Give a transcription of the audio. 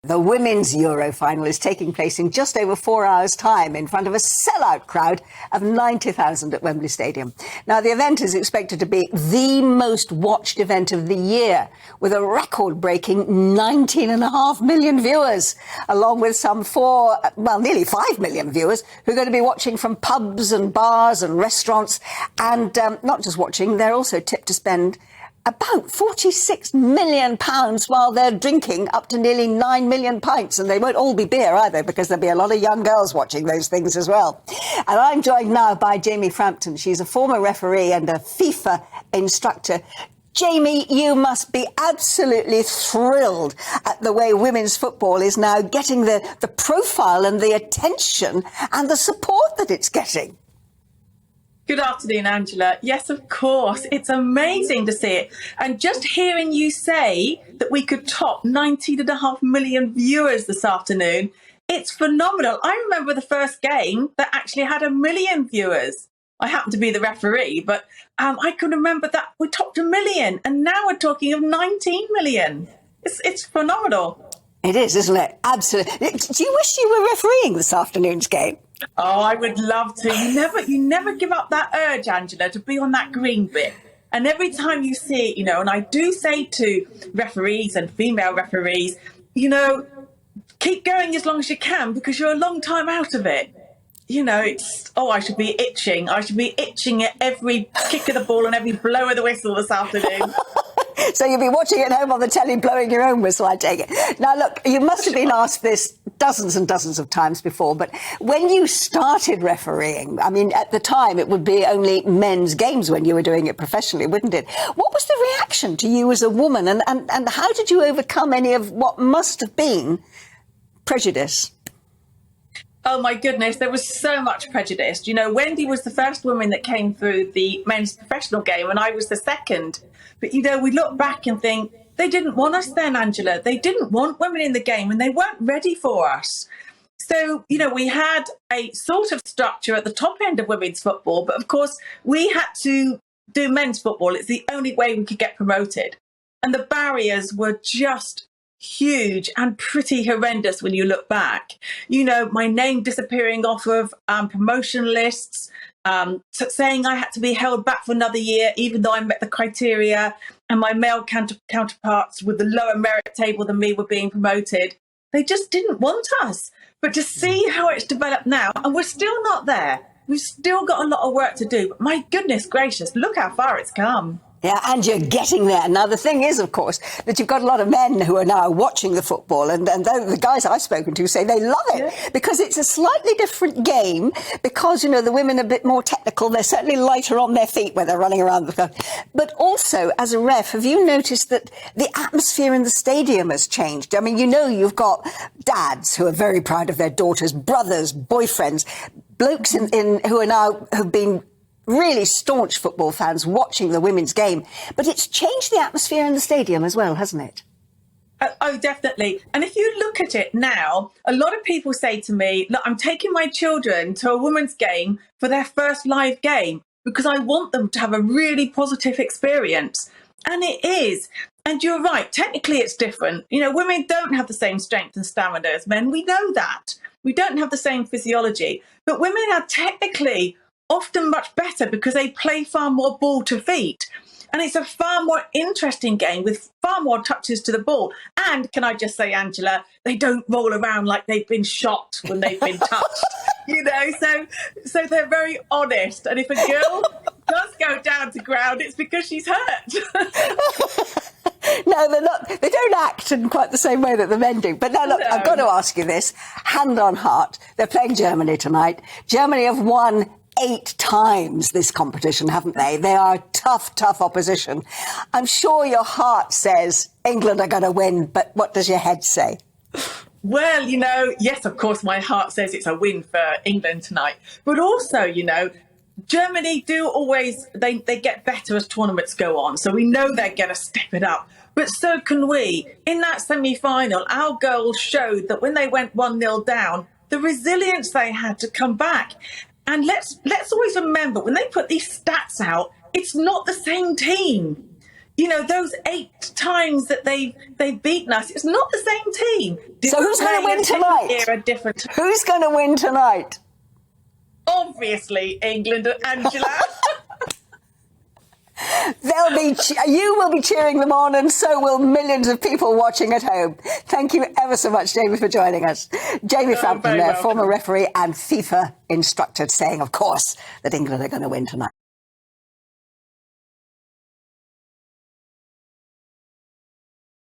The women's Euro final is taking place in just over 4 hours' time in front of a sellout crowd of 90,000 at Wembley Stadium. Now, the event is expected to be the most watched event of the year, with a record-breaking 19.5 million viewers, along with nearly 5 million viewers who are going to be watching from pubs and bars and restaurants. And not just watching, they're also tipped to spend about £46 million while they're drinking up to nearly 9 million pints. And they won't all be beer either, because there'll be a lot of young girls watching those things as well. And I'm joined now by Janie Frampton. She's a former referee and a FIFA instructor. Jamie, you must be absolutely thrilled at the way women's football is now getting the profile and the attention and the support that it's getting. Good afternoon, Angela. Yes, of course. It's amazing to see it. And just hearing you say that we could top 19.5 million viewers this afternoon, it's phenomenal. I remember the first game that actually had 1 million viewers. I happen to be the referee, but I can remember that we topped 1 million, and now we're talking of 19 million. It's phenomenal. It is, isn't it? Absolutely. Do you wish you were refereeing this afternoon's game? Oh, I would love to. You never give up that urge, Angela, to be on that green bit. And every time you see it, and I do say to referees and female referees, keep going as long as you can, because you're a long time out of it. I should be itching. I should be itching at every kick of the ball and every blow of the whistle this afternoon. So you'll be watching at home on the telly, blowing your own whistle, I take it. Now, look, you must have been asked this dozens and dozens of times before, but when you started refereeing, I mean, at the time, it would be only men's games when you were doing it professionally, wouldn't it? What was the reaction to you as a woman, and how did you overcome any of what must have been prejudice? Oh, my goodness, there was so much prejudice. Wendy was the first woman that came through the men's professional game, and I was the second. But, we look back and think, they didn't want us then, Angela. They didn't want women in the game, and they weren't ready for us. So, we had a sort of structure at the top end of women's football, but of course, we had to do men's football. It's the only way we could get promoted. And the barriers were just huge and pretty horrendous when you look back. My name disappearing off of promotion lists, saying I had to be held back for another year, even though I met the criteria, and my male counterparts with the lower merit table than me were being promoted. They just didn't want us. But to see how it's developed now, and we're still not there. We've still got a lot of work to do. But my goodness gracious, look how far it's come. Yeah, and you're getting there. Now, the thing is, of course, that you've got a lot of men who are now watching the football, and the guys I've spoken to say they love it, because it's a slightly different game, because, the women are a bit more technical. They're certainly lighter on their feet when they're running around the field. But also, as a ref, have you noticed that the atmosphere in the stadium has changed? I mean, you've got dads who are very proud of their daughters, brothers, boyfriends, blokes who've been really staunch football fans watching the women's game. But it's changed the atmosphere in the stadium as well, hasn't it? Oh, definitely. And if you look at it now, a lot of people say to me, look, I'm taking my children to a women's game for their first live game because I want them to have a really positive experience. And it is. And you're right. Technically, it's different. Women don't have the same strength and stamina as men. We know that. We don't have the same physiology. But women are technically often much better because they play far more ball to feet. And it's a far more interesting game with far more touches to the ball. And can I just say, Angela, they don't roll around like they've been shot when they've been touched. So they're very honest. And if a girl does go down to ground, it's because she's hurt. No, they're not. They don't act in quite the same way that the men do. But now, look, I've got to ask you this, hand on heart. They're playing Germany tonight. Germany have won 8 times this competition, haven't they? They are tough opposition. I'm sure your heart says England are going to win, but what does your head say? Well, yes, of course, my heart says it's a win for England tonight. But also, Germany do always, they get better as tournaments go on. So we know they're going to step it up. But so can we. In that semi-final, our girls showed that when they went 1-0 down, the resilience they had to come back. And let's always remember, when they put these stats out, it's not the same team. you know, those 8 times that they've beaten us, it's not the same team. So who's going to win tonight? A different... Who's going to win tonight? Obviously, England and Angela. You will be cheering them on, and so will millions of people watching at home. Thank you ever so much, Jamie, for joining us. Janie Frampton, former referee and FIFA instructor, saying, of course, that England are going to win tonight.